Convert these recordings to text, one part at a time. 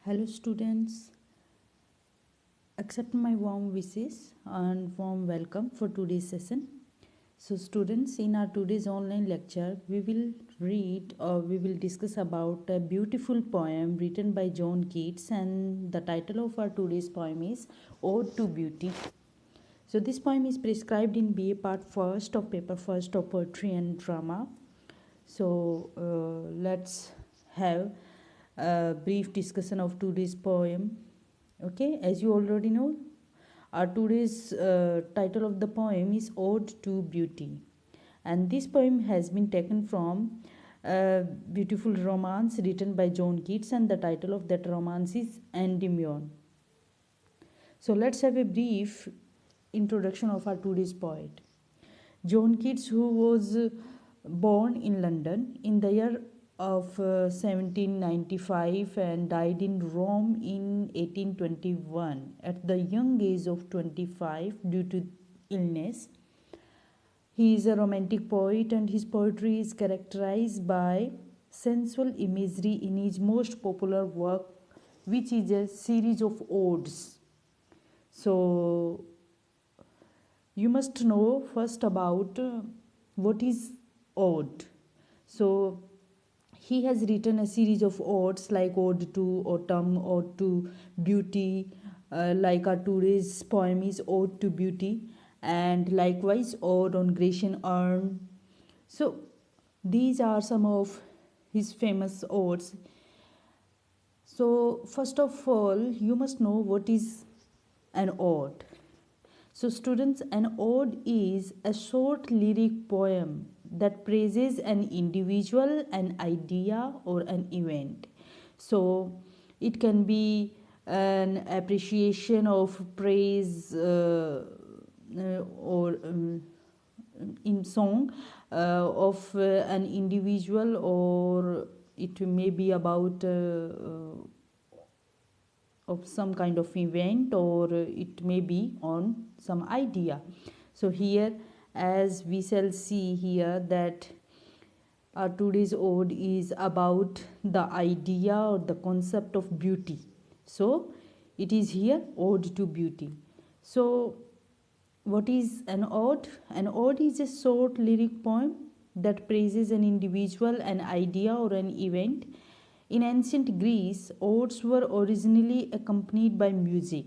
Hello students, accept my warm wishes and warm welcome for today's session. So students, in our today's online lecture, we will read or we will discuss about a beautiful poem written by John Keats, and the title of our today's poem is Ode to Beauty. So this poem is prescribed in BA Part 1st of Paper 1st of Poetry and Drama. So let's have a brief discussion of today's poem. Okay, as you already know, our today's title of the poem is Ode to Beauty, and this poem has been taken from a beautiful romance written by John Keats, and the title of that romance is Endymion. So let's have a brief introduction of our today's poet. John Keats, who was born in London in the year of 1795 and died in Rome in 1821 at the young age of 25 due to illness. He is a romantic poet, and his poetry is characterized by sensual imagery in his most popular work, which is a series of odes. So you must know first about what is ode. So he has written a series of odes like Ode to Autumn, Ode to Beauty, like our today's poem is Ode to Beauty, and likewise Ode on Grecian Urn. So these are some of his famous odes. So first of all, you must know what is an ode. So students, an ode is a short lyric poem that praises an individual, an idea, or an event. So it can be an appreciation of praise or in song of an individual, or it may be about of some kind of event, or it may be on some idea. So here, as we shall see here, that our today's ode is about the idea or the concept of beauty. So it is here Ode to Beauty. So what is an ode? An ode is a short lyric poem that praises an individual, an idea, or an event. In ancient Greece, odes were originally accompanied by music.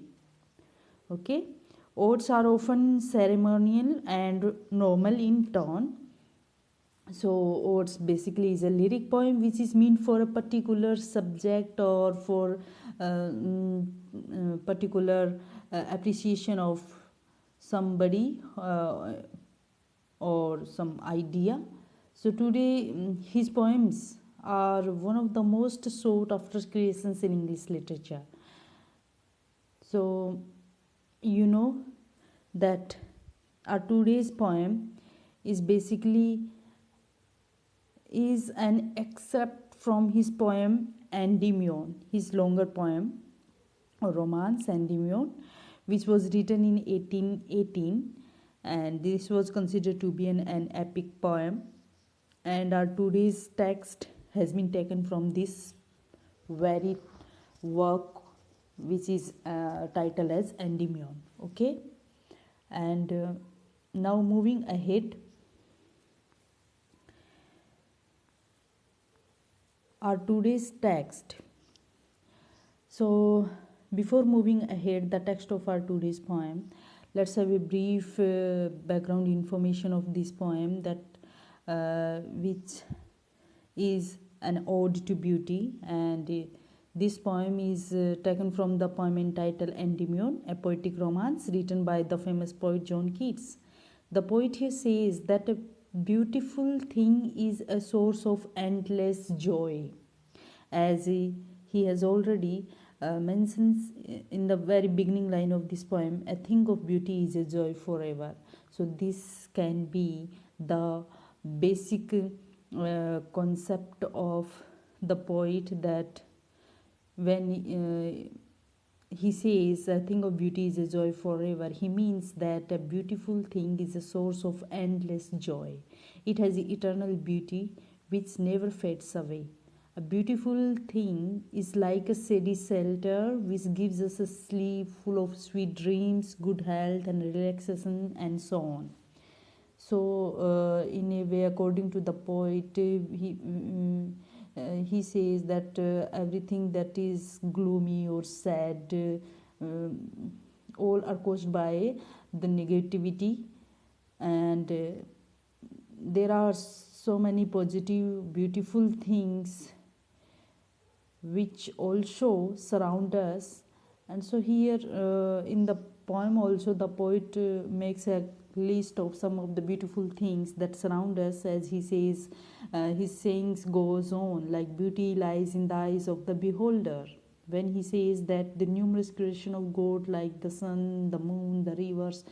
Okay, odes are often ceremonial and normal in tone. So odes basically is a lyric poem which is meant for a particular subject or for particular appreciation of somebody or some idea. So today his poems are one of the most sought after creations in English literature. So you know that our today's poem is basically is an excerpt from his poem Endymion, his longer poem or romance Endymion, which was written in 1818, and this was considered to be an epic poem. And our today's text has been taken from this very work, which is titled as Endymion. Okay, and now moving ahead, our today's text. So before moving ahead the text of our today's poem, let's have a brief background information of this poem, that which is an ode to beauty. And this poem is taken from the poem entitled Endymion, a poetic romance written by the famous poet John Keats. The poet here says that a beautiful thing is a source of endless joy, as he has already mentions in the very beginning line of this poem, a thing of beauty is a joy forever. So this can be the basic concept of the poet, that when he says a thing of beauty is a joy forever, he means that a beautiful thing is a source of endless joy. It has eternal beauty which never fades away, A beautiful thing is like a steady shelter which gives us a sleep full of sweet dreams, good health, and relaxation, and so on. So, in a way, according to the poet, he says that everything that is gloomy or sad, all are caused by the negativity, and there are so many positive, beautiful things which also surround us. And so here in the poem also the poet makes a list of some of the beautiful things that surround us. As he says, his sayings goes on like beauty lies in the eyes of the beholder. When he says that the numerous creation of God like the sun, the moon, the rivers,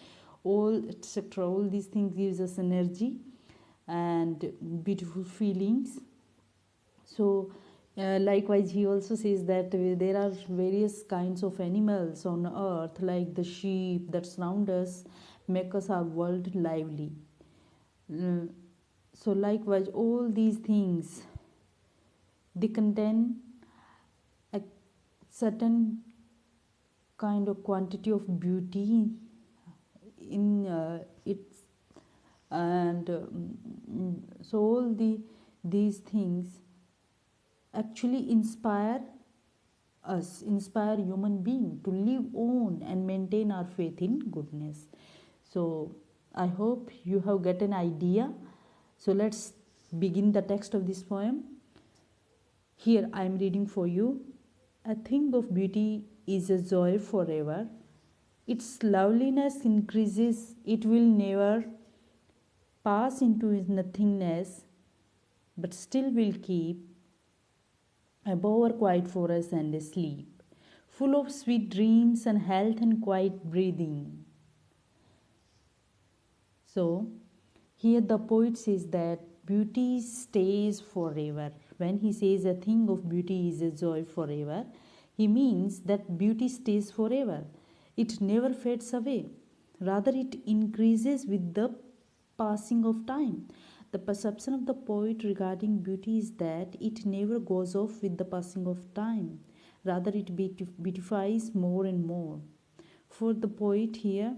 all etc., all these things gives us energy and beautiful feelings. So likewise he also says that there are various kinds of animals on earth like the sheep that surround us, make us our world lively. Uh, so likewise all these things, they contain a certain kind of quantity of beauty in its, and so all these things actually inspire us, inspire human being to live on and maintain our faith in goodness. So I hope you have got an idea. So let's begin the text of this poem. Here I am reading for you. A thing of beauty is a joy forever. Its loveliness increases, it will never pass into nothingness, but still will keep above our quiet forest and asleep, full of sweet dreams and health and quiet breathing. So, here the poet says that beauty stays forever. When he says a thing of beauty is a joy forever, he means that beauty stays forever. It never fades away. Rather, it increases with the passing of time. The perception of the poet regarding beauty is that it never goes off with the passing of time. Rather, it beautifies more and more. For the poet here,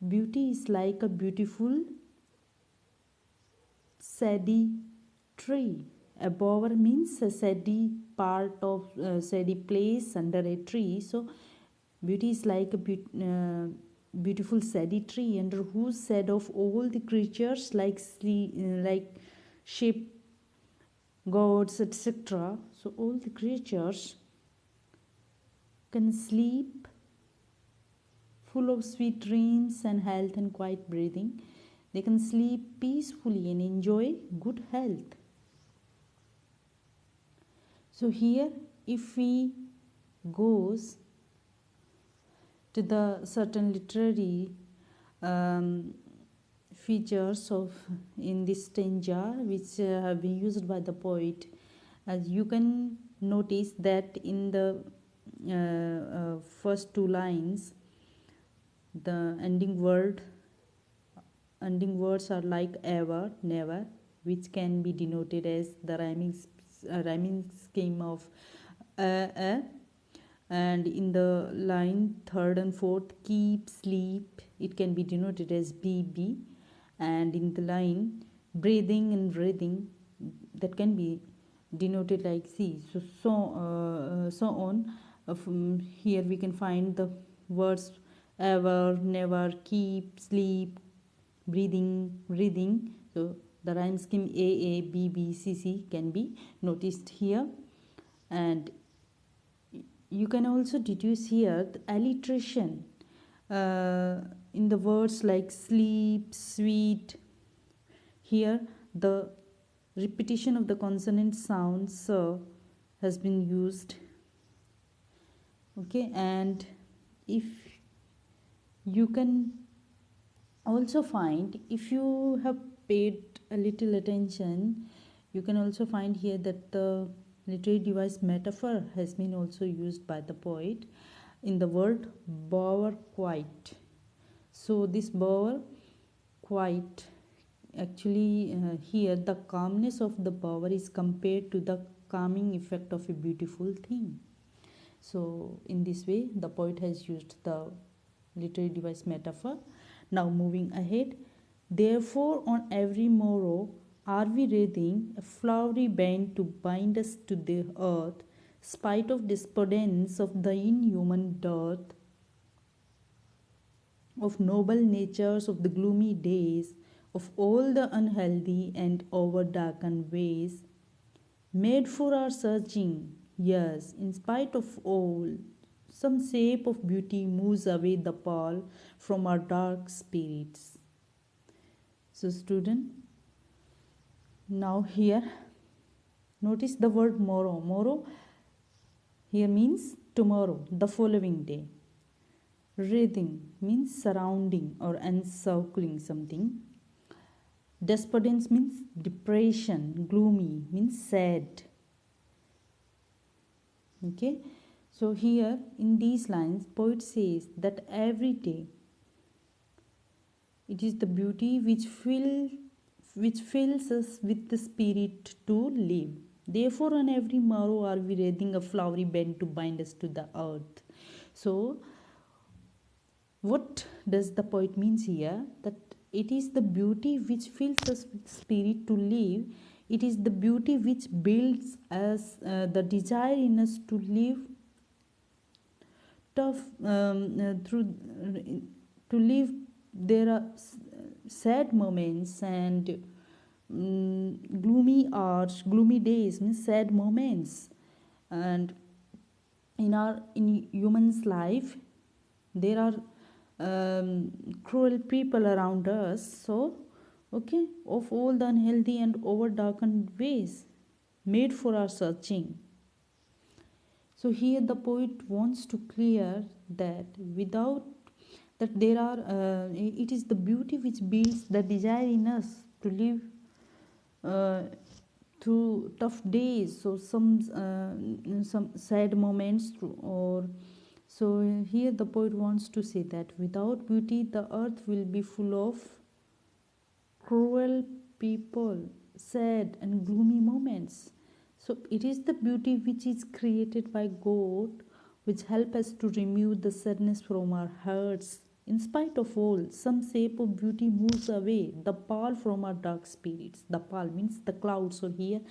beauty is like a beautiful shady tree. A bower means a shady part of shady place under a tree. So beauty is like a beautiful shady tree under whose shade of all the creatures like sheep, goats, etc. So all the creatures can sleep full of sweet dreams and health and quiet breathing. They can sleep peacefully and enjoy good health. So here, if we goes to the certain literary features of in this stanza which have been used by the poet, as you can notice that in the first two lines, the ending words are like ever, never, which can be denoted as the rhyming scheme of and in the line third and fourth, keep, sleep, it can be denoted as bb, and in the line breathing and breathing, that can be denoted like c. So on. Here we can find the words ever, never, keep, sleep, breathing. So the rhyme scheme A B B C C can be noticed here, and you can also deduce here the alliteration in the words like sleep, sweet. Here the repetition of the consonant sound so has been used. Okay, and if you can also find, if you have paid a little attention, you can also find here that the literary device metaphor has been also used by the poet in the word bower quiet. So this bower quiet here the calmness of the power is compared to the calming effect of a beautiful thing. So in this way the poet has used the literary device metaphor. Now moving ahead, therefore on every morrow are we wreathing a flowery band to bind us to the earth, spite of despondence of the inhuman dearth of noble natures of the gloomy days, of all the unhealthy and over-darkened ways, made for our searching. Yes, in spite of all, some shape of beauty moves away the pall from our dark spirits. So student, now here, notice the word morrow. Morrow here means tomorrow, the following day. Wreathing means surrounding or encircling something. Despondence means depression. Gloomy means sad. Okay, so here in these lines, poet says that every day it is the beauty which fills us with the spirit to live. Therefore, on every morrow are we wreathing a flowery band to bind us to the earth. So, what does the poet means here? That it is the beauty which fills us with spirit to live. It is the beauty which builds us the desire in us to live tough to live. There are sad moments and gloomy hours, gloomy days means sad moments, and in human's life there are cruel people around us. So okay, of all the unhealthy and over darkened ways made for our searching. So here the poet wants to clear that without that there are it is the beauty which builds the desire in us to live through tough days, so some sad moments or so. Here the poet wants to say that without beauty the earth will be full of cruel people, sad and gloomy moments. So it is the beauty which is created by God which help us to remove the sadness from our hearts. In spite of all, some shape of beauty moves away the pall from our dark spirits. The pall means the clouds. So here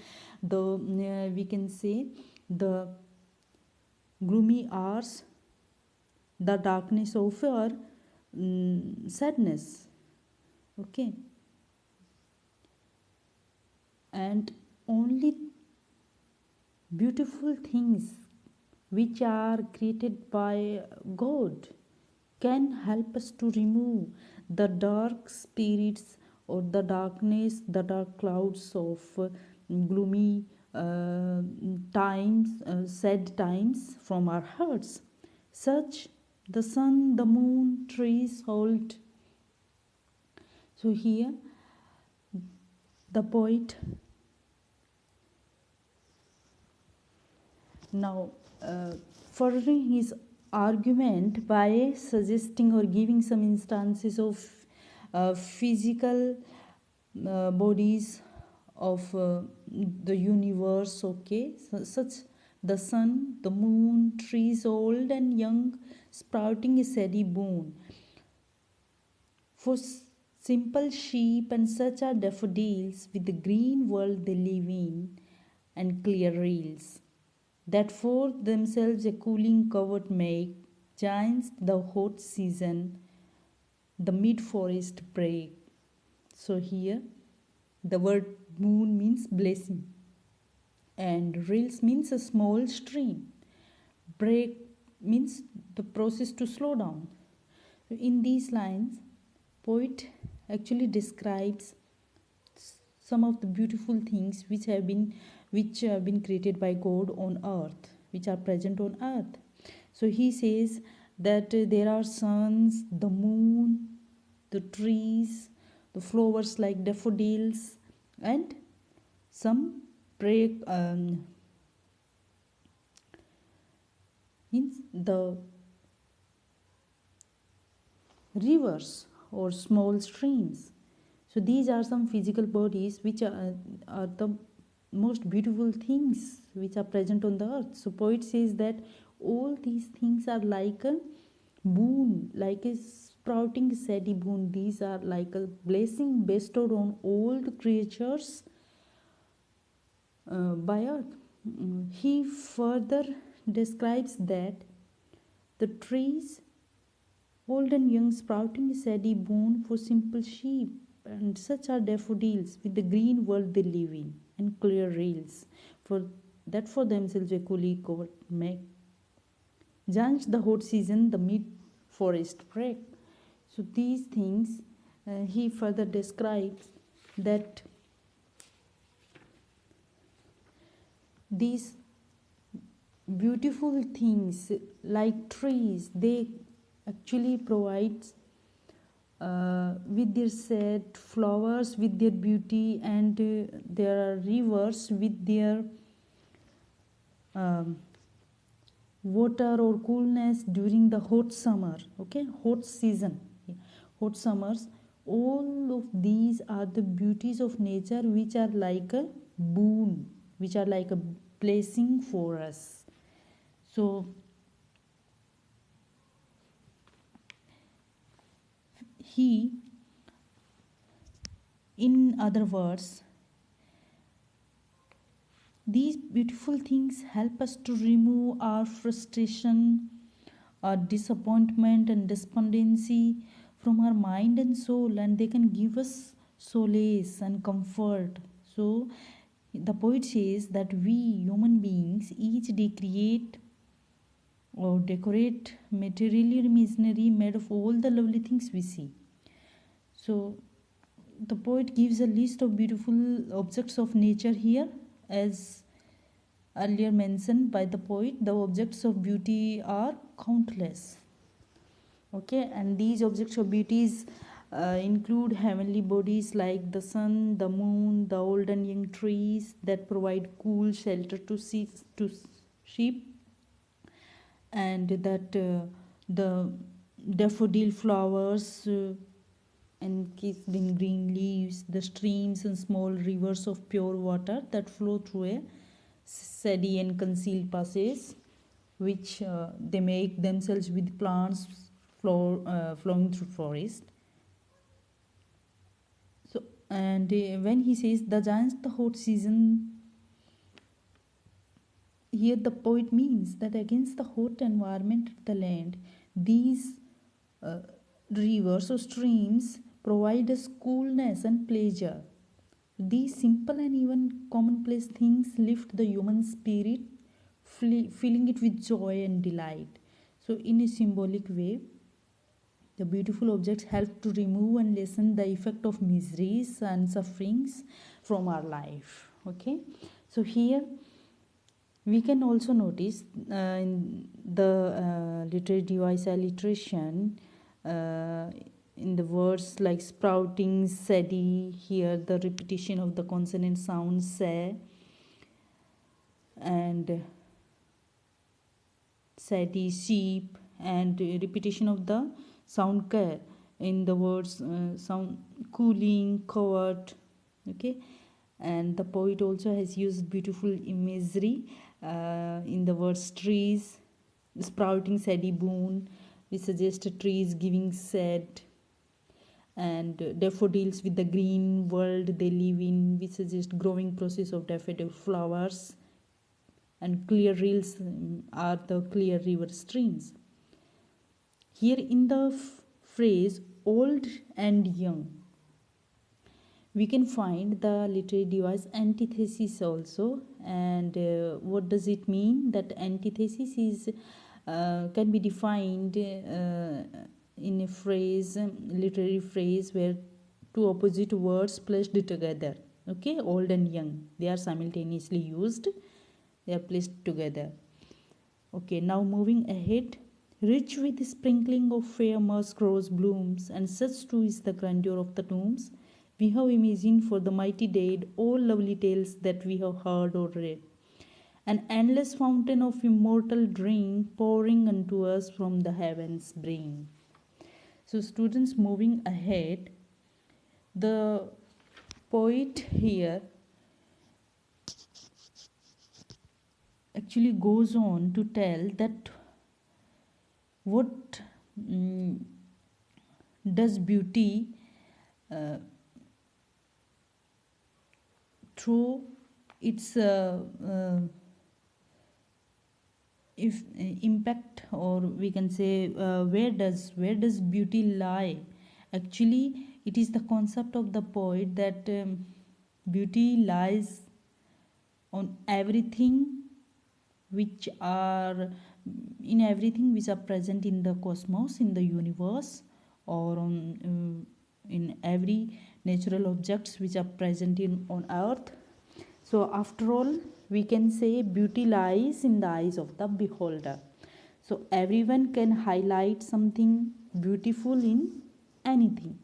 we can say the gloomy hours, the darkness of our sadness. Okay. And only beautiful things which are created by God can help us to remove the dark spirits or the darkness, the dark clouds of gloomy times, sad times from our hearts. Such the sun, the moon, trees, hold. So here the poet now furthering his argument by suggesting or giving some instances of physical bodies of the universe. Okay, so, such the sun, the moon, trees old and young, sprouting a steady boon. For simple sheep and such are daffodils, with the green world they live in, and clear rills that for themselves a cooling covert make, giants the hot season, the mid-forest break. So here the word moon means blessing, and rills means a small stream. Break means the process to slow down. In these lines, poet actually describes some of the beautiful things which have been created by God on earth, which are present on earth. So he says that there are suns, the moon, the trees, the flowers like daffodils, and some break means the rivers or small streams. So these are some physical bodies which are the most beautiful things which are present on the earth. So poet says that all these things are like a boon, like a sprouting saddy boon. These are like a blessing bestowed on all the creatures by earth. He further describes that the trees, old and young, sprouting a saddy boon for simple sheep, and such are daffodils with the green world they live in, and clear rails for themselves equally covered make. Judge the hot season, the mid forest break. So these things he further describes that these beautiful things like trees, they actually provide with their sad flowers, with their beauty, and there are rivers with their um, water or coolness during the hot summer. Okay, hot season, hot summers. All of these are the beauties of nature which are like a boon, which are like a blessing for us. So he, in other words, these beautiful things help us to remove our frustration, our disappointment, and despondency from our mind and soul, and they can give us solace and comfort. So, the poet says that we human beings each day create or decorate materially or imaginary made of all the lovely things we see. So, the poet gives a list of beautiful objects of nature here, as earlier mentioned by the poet. The objects of beauty are countless. Okay, and these objects of beauties include heavenly bodies like the sun, the moon, the old and young trees that provide cool shelter to sheep, and that the daffodil flowers and kissed in green leaves, the streams and small rivers of pure water that flow through a shady and concealed passages, which they make themselves with plants flowing through forest. So, and when he says the giants, the hot season, here the poet means that against the hot environment of the land, these uh, rivers or streams provide us coolness and pleasure. These simple and even commonplace things lift the human spirit, filling it with joy and delight. So, in a symbolic way, the beautiful objects help to remove and lessen the effect of miseries and sufferings from our life. Okay, so here we can also notice in the literary device alliteration, in the words like sprouting, steady, here the repetition of the consonant sound se, and steady, sheep, and repetition of the sound ka in the words sound cooling, covered. Okay, and the poet also has used beautiful imagery in the words trees, sprouting saddy boon, which suggests trees giving sad, and daffodils with the green world they live in, which suggests growing process of daffodil flowers, and clear rills are the clear river streams. Here in the phrase old and young, we can find the literary device antithesis also. And what does it mean? That antithesis is can be defined in a phrase, literary phrase, where two opposite words placed together. Okay, old and young, they are simultaneously used, they are placed together. Okay, now moving ahead. Rich with sprinkling of fair musk rose blooms, and such too is the grandeur of the tombs. We have imagined for the mighty dead all lovely tales that we have heard or read. An endless fountain of immortal drink pouring unto us from the heavens bring. So students, moving ahead, The poet here actually goes on to tell that what does beauty uh, through its if impact, or we can say where does beauty lie. Actually, it is the concept of the poet that beauty lies on everything which are everything which are present in the cosmos, in the universe, or in every natural objects which are present in on earth. So after all, we can say beauty lies in the eyes of the beholder. So everyone can highlight something beautiful in anything.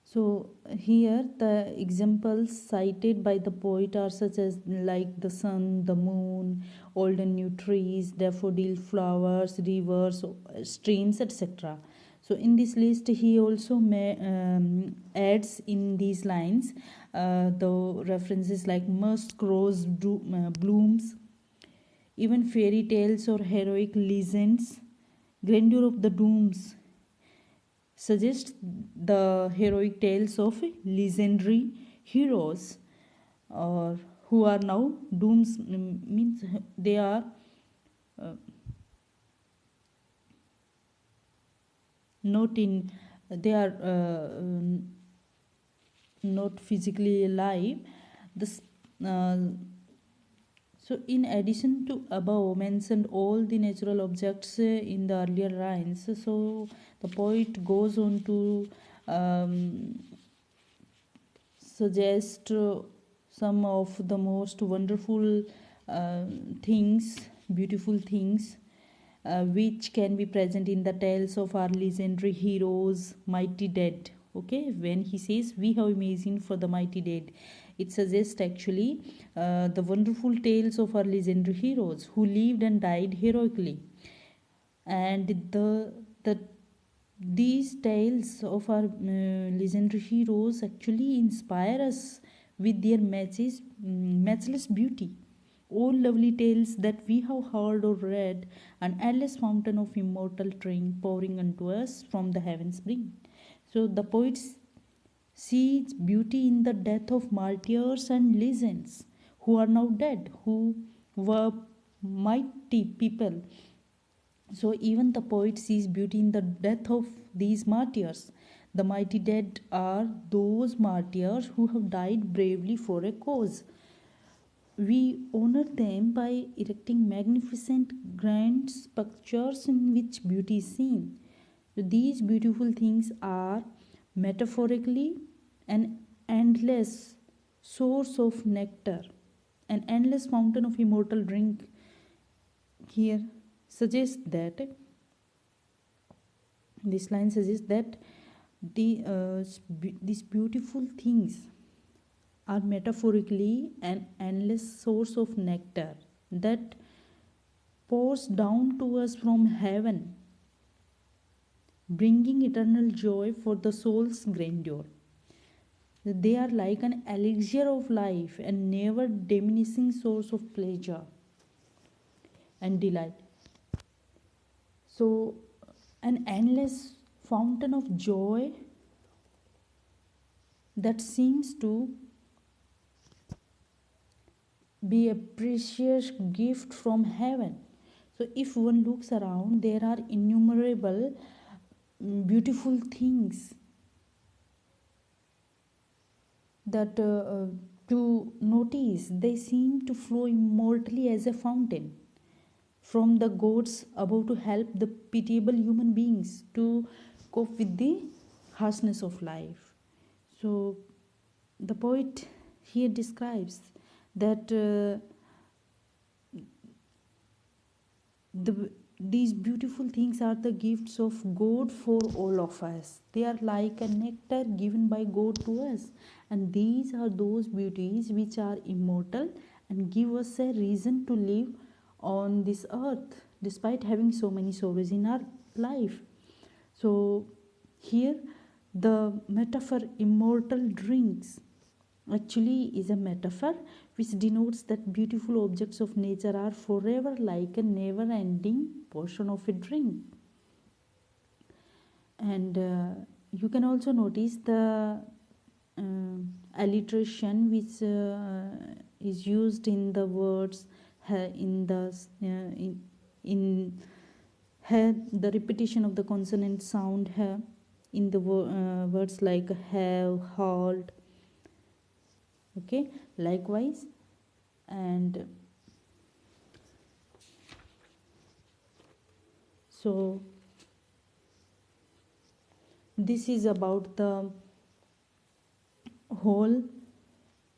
So here the examples cited by the poet are such as like the sun, the moon, old and new trees, daffodil flowers, rivers, streams, etc. So in this list, he also adds in these lines the references like musk rose blooms, even fairy tales or heroic legends, grandeur of the dooms suggests the heroic tales of legendary heroes, or who are now dooms, means they are uh, not in they are not physically alive. This So, in addition to above mentioned all the natural objects in the earlier lines, so the poet goes on to um, suggest some of the most wonderful uh, things, beautiful things, which can be present in the tales of our legendary heroes, mighty dead. Okay, when he says we have imagined for the mighty dead, it suggests actually the wonderful tales of our legendary heroes who lived and died heroically. And the these tales of our legendary heroes actually inspire us with their matchless beauty. All lovely tales that we have heard or read, an endless fountain of immortal drink pouring unto us from the heavens bring. So the poets see beauty in the death of martyrs and legends who are now dead, who were mighty people. So even the poet sees beauty in the death of these martyrs. The mighty dead are those martyrs who have died bravely for a cause. We honor them by erecting magnificent grand sculptures in which beauty is seen. So these beautiful things are metaphorically an endless source of nectar, an endless fountain of immortal drink. Here suggests that this line suggests that these beautiful things are metaphorically an endless source of nectar that pours down to us from heaven, bringing eternal joy for the soul's grandeur. They are like an elixir of life and never diminishing source of pleasure and delight. So, an endless fountain of joy that seems to be a precious gift from heaven. So, if one looks around, there are innumerable beautiful things that to notice. They seem to flow immortally as a fountain from the gods above to help the pitiable human beings to cope with the harshness of life. So, the poet here describes that these beautiful things are the gifts of God for all of us. They are like a nectar given by God to us, and these are those beauties which are immortal and give us a reason to live on this earth despite having so many sorrows in our life. So here The metaphor immortal drinks actually is a metaphor which denotes that beautiful objects of nature are forever like a never ending portion of a drink. And you can also notice the alliteration which is used in the words in the in the repetition of the consonant sound in the words like have, halt. Okay, likewise. And so this is about the whole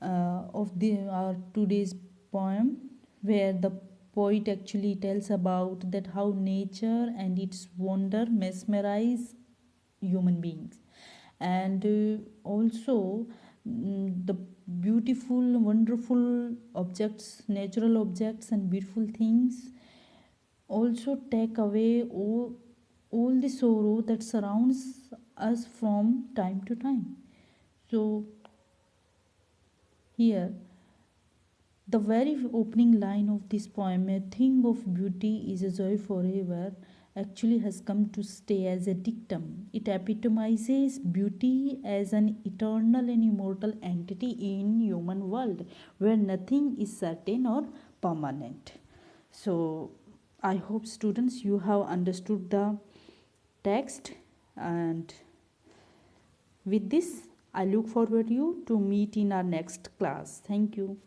of our today's poem, where the poet actually tells about that how nature and its wonder mesmerize human beings, and also the beautiful wonderful objects, natural objects and beautiful things also take away all the sorrow that surrounds us from time to time. So here, the very opening line of this poem, a thing of beauty is a joy forever, actually has come to stay as a dictum. It epitomizes beauty as an eternal and immortal entity in human world, where nothing is certain or permanent. So I hope students you have understood the text, and with this I look forward you to meet in our next class. Thank you.